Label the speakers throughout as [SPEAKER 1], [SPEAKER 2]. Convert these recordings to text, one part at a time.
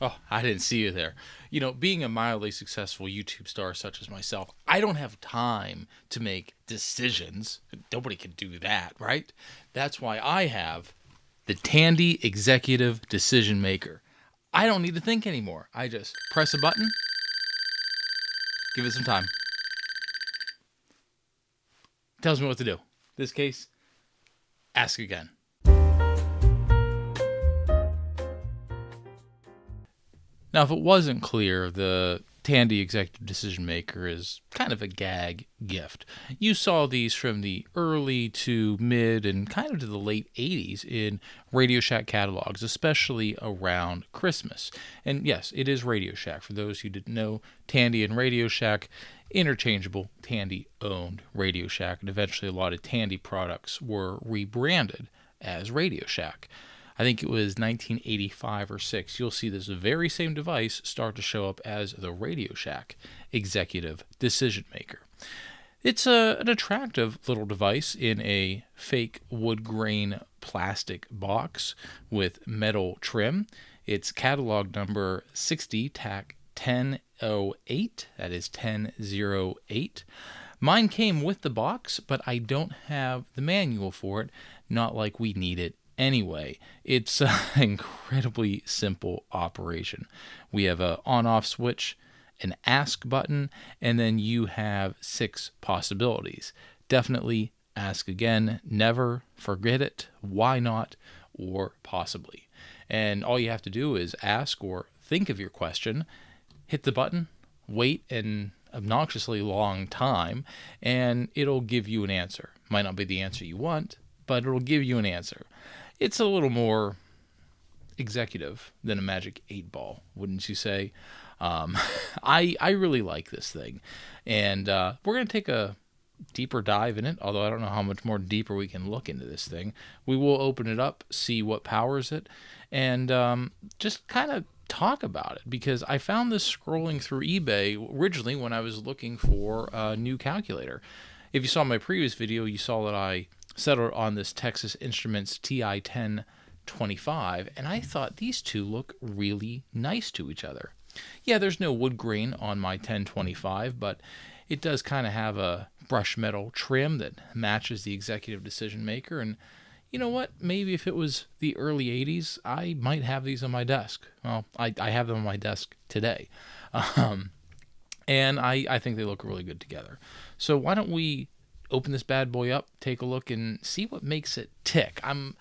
[SPEAKER 1] Oh, I didn't see you there. You know, being a mildly successful YouTube star such as myself, I don't have time to make decisions. Nobody can do that, right? That's why I have the Tandy Executive Decision Maker. I don't need to think anymore. I just press a button, give it some time. Tells me what to do. In this case, ask again. Now, if it wasn't clear, the Tandy Executive Decision Maker is kind of a gag gift. You saw these from the early to mid and kind of to the late 80s in Radio Shack catalogs, especially around Christmas. And yes, it is Radio Shack. For those who didn't know, Tandy and Radio Shack, interchangeable. Tandy owned Radio Shack, and eventually a lot of Tandy products were rebranded as Radio Shack. I think it was 1985 or 6, you'll see this very same device start to show up as the Radio Shack Executive Decision Maker. It's an attractive little device in a fake wood grain plastic box with metal trim. It's catalog number 60 TAC 1008, that is 1008. Mine came with the box, but I don't have the manual for it, not like we need it anyway. It's an incredibly simple operation. We have an on-off switch, an ask button, and then you have 6 possibilities. Definitely, ask again, never, forget it, why not, or possibly. And all you have to do is ask or think of your question, hit the button, wait an obnoxiously long time, and it'll give you an answer. Might not be the answer you want, but it'll give you an answer. It's a little more executive than a Magic 8-ball, wouldn't you say? I really like this thing. And we're going to take a deeper dive in it, although I don't know how much more deeper we can look into this thing. We will open it up, see what powers it, and just kind of talk about it, because I found this scrolling through eBay originally when I was looking for a new calculator. If you saw my previous video, you saw that I settled on this Texas Instruments TI-1025, and I thought these two look really nice to each other. Yeah, there's no wood grain on my 1025, but it does kind of have a brush metal trim that matches the Executive Decision Maker, and you know what? Maybe if it was the early 80s, I might have these on my desk. Well, I have them on my desk today. And I think they look really good together. So why don't we open this bad boy up, take a look, and see what makes it tick. I'm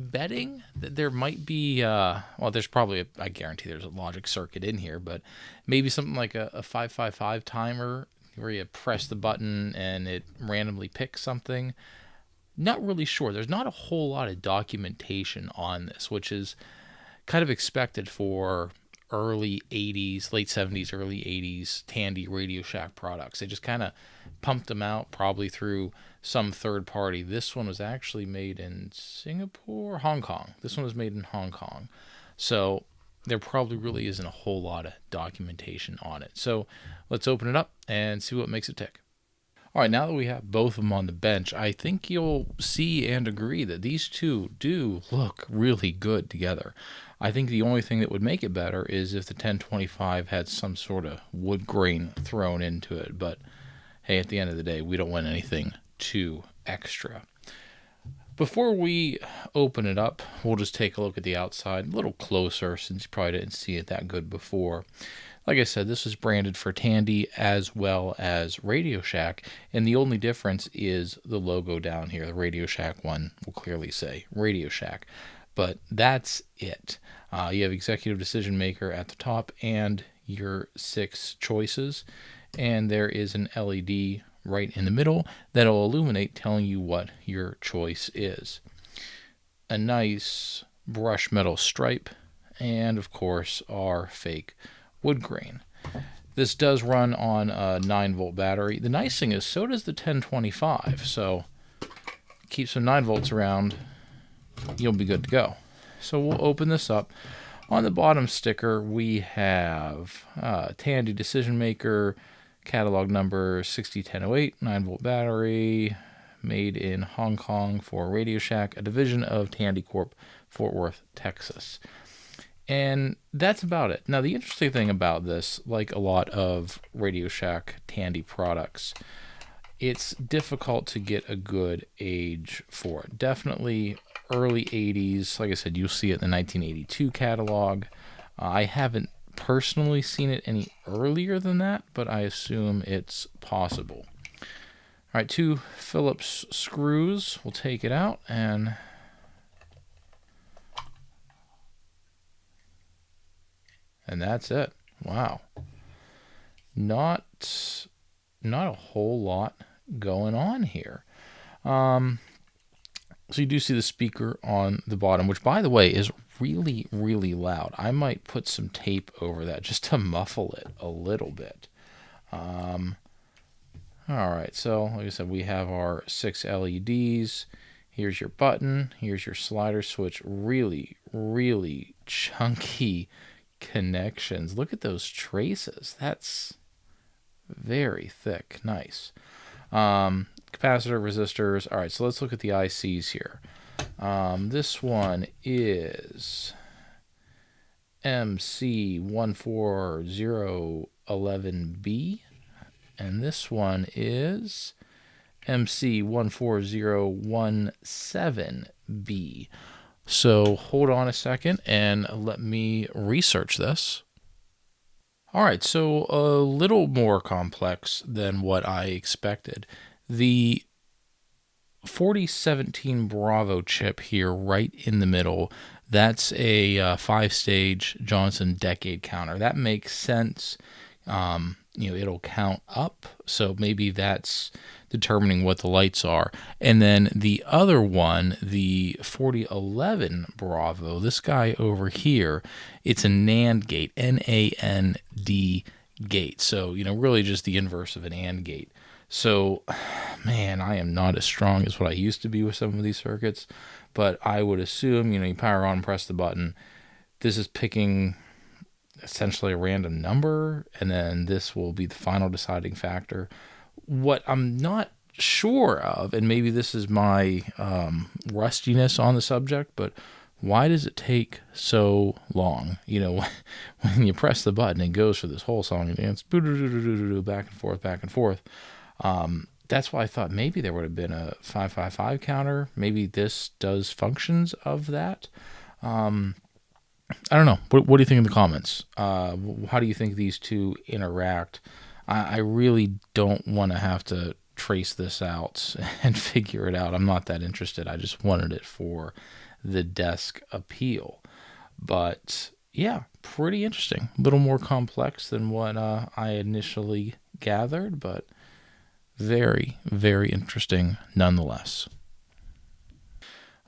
[SPEAKER 1] betting that there might be, there's probably, I guarantee there's a logic circuit in here, but maybe something like a 555 timer where you press the button and it randomly picks something. Not really sure. There's not a whole lot of documentation on this, which is kind of expected for early 80s, late 70s, early 80s Tandy Radio Shack products. They just kind of pumped them out probably through some third party. This one was actually made in Singapore, Hong Kong. This one was made in Hong Kong. So there probably really isn't a whole lot of documentation on it. So let's open it up and see what makes it tick. All right, now that we have both of them on the bench, I think you'll see and agree that these two do look really good together. I think the only thing that would make it better is if the 1025 had some sort of wood grain thrown into it. But hey, at the end of the day, we don't want anything too extra. Before we open it up, we'll just take a look at the outside a little closer, since you probably didn't see it that good before. Like I said, this is branded for Tandy as well as Radio Shack, and the only difference is the logo down here. The Radio Shack one will clearly say Radio Shack, but that's it. You have Executive Decision Maker at the top and your 6 choices, and there is an LED right in the middle that'll illuminate, telling you what your choice is. A nice brush metal stripe, and of course our fake wood grain. This does run on a 9-volt battery. The nice thing is, so does the 1025, so keep some 9 volts around, you'll be good to go. So we'll open this up. On the bottom sticker, we have Tandy Decision Maker, catalog number 601008, 9-volt battery, made in Hong Kong for RadioShack, a division of Tandy Corp, Fort Worth, Texas. And that's about it. Now, the interesting thing about this, like a lot of RadioShack Tandy products, it's difficult to get a good age for it. Definitely early 80s. Like I said, you'll see it in the 1982 catalog. I haven't personally seen it any earlier than that, but I assume it's possible. All right, 2 Phillips screws. We'll take it out and that's it. Wow. Not a whole lot going on here. So you do see the speaker on the bottom, which, by the way, is really, really loud. I might put some tape over that just to muffle it a little bit. All right, so like I said, we have our 6 LEDs. Here's your button. Here's your slider switch. Really, really chunky connections. Look at those traces. That's very thick. Nice. Capacitor, resistors. All right, so let's look at the ICs here. This one is MC14011B, and this one is MC14017B. So hold on a second and let me research this. All right, so a little more complex than what I expected. The 4017 Bravo chip here right in the middle, that's a 5-stage Johnson decade counter. That makes sense. It'll count up, so maybe that's determining what the lights are. And then the other one, the 4011 Bravo, this guy over here, it's a NAND gate, N-A-N-D gate. So, really just the inverse of an AND gate. So, man, I am not as strong as what I used to be with some of these circuits, but I would assume, you power on, press the button. This is picking essentially a random number, and then this will be the final deciding factor. What I'm not sure of, and maybe this is my rustiness on the subject, but why does it take so long? When you press the button, it goes for this whole song and dance, back and forth, back and forth. That's why I thought maybe there would have been a 555 counter. Maybe this does functions of that. I don't know. What do you think in the comments? How do you think these two interact? I really don't want to have to trace this out and figure it out. I'm not that interested. I just wanted it for the desk appeal. But yeah, pretty interesting. A little more complex than what I initially gathered, but very, very interesting nonetheless.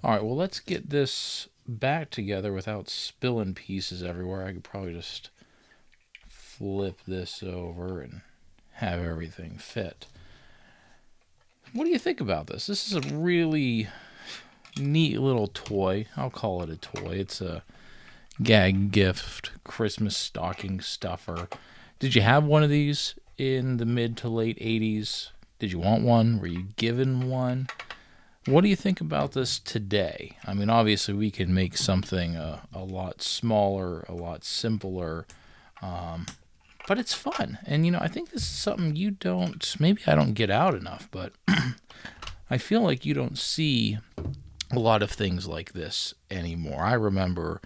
[SPEAKER 1] All right, well, let's get this back together without spilling pieces everywhere. I could probably just flip this over and have everything fit. What do you think about this? This is a really neat little toy. I'll call it a toy. It's a gag gift Christmas stocking stuffer. Did you have one of these in the mid to late 80s? Did you want one? Were you given one? What do you think about this today? I mean, obviously we can make something a lot smaller, a lot simpler, but it's fun. And, I think this is something maybe I don't get out enough, but I feel like you don't see a lot of things like this anymore. I remember,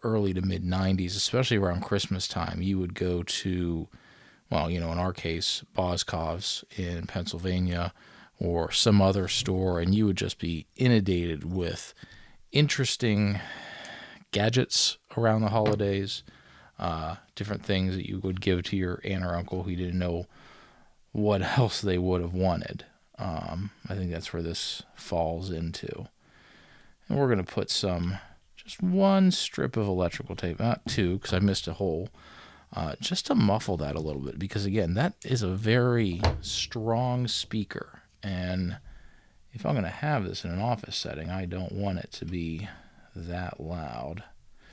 [SPEAKER 1] early to mid 90s, especially around Christmas time, you would go to, in our case, Boscov's in Pennsylvania, or some other store, and you would just be inundated with interesting gadgets around the holidays, different things that you would give to your aunt or uncle who didn't know what else they would have wanted. I think that's where this falls into. And we're going to put just one strip of electrical tape, not two, because I missed a hole, just to muffle that a little bit, because again, that is a very strong speaker. And if I'm going to have this in an office setting, I don't want it to be that loud,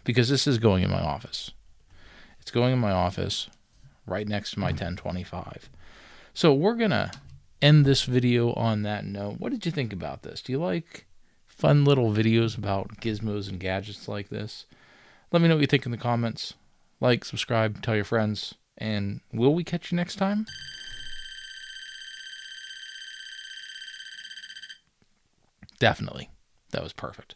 [SPEAKER 1] because this is going in my office. It's going in my office right next to my 1025. So we're going to end this video on that note. What did you think about this? Do you like fun little videos about gizmos and gadgets like this? Let me know what you think in the comments. Like, subscribe, tell your friends, and will we catch you next time? Definitely. That was perfect.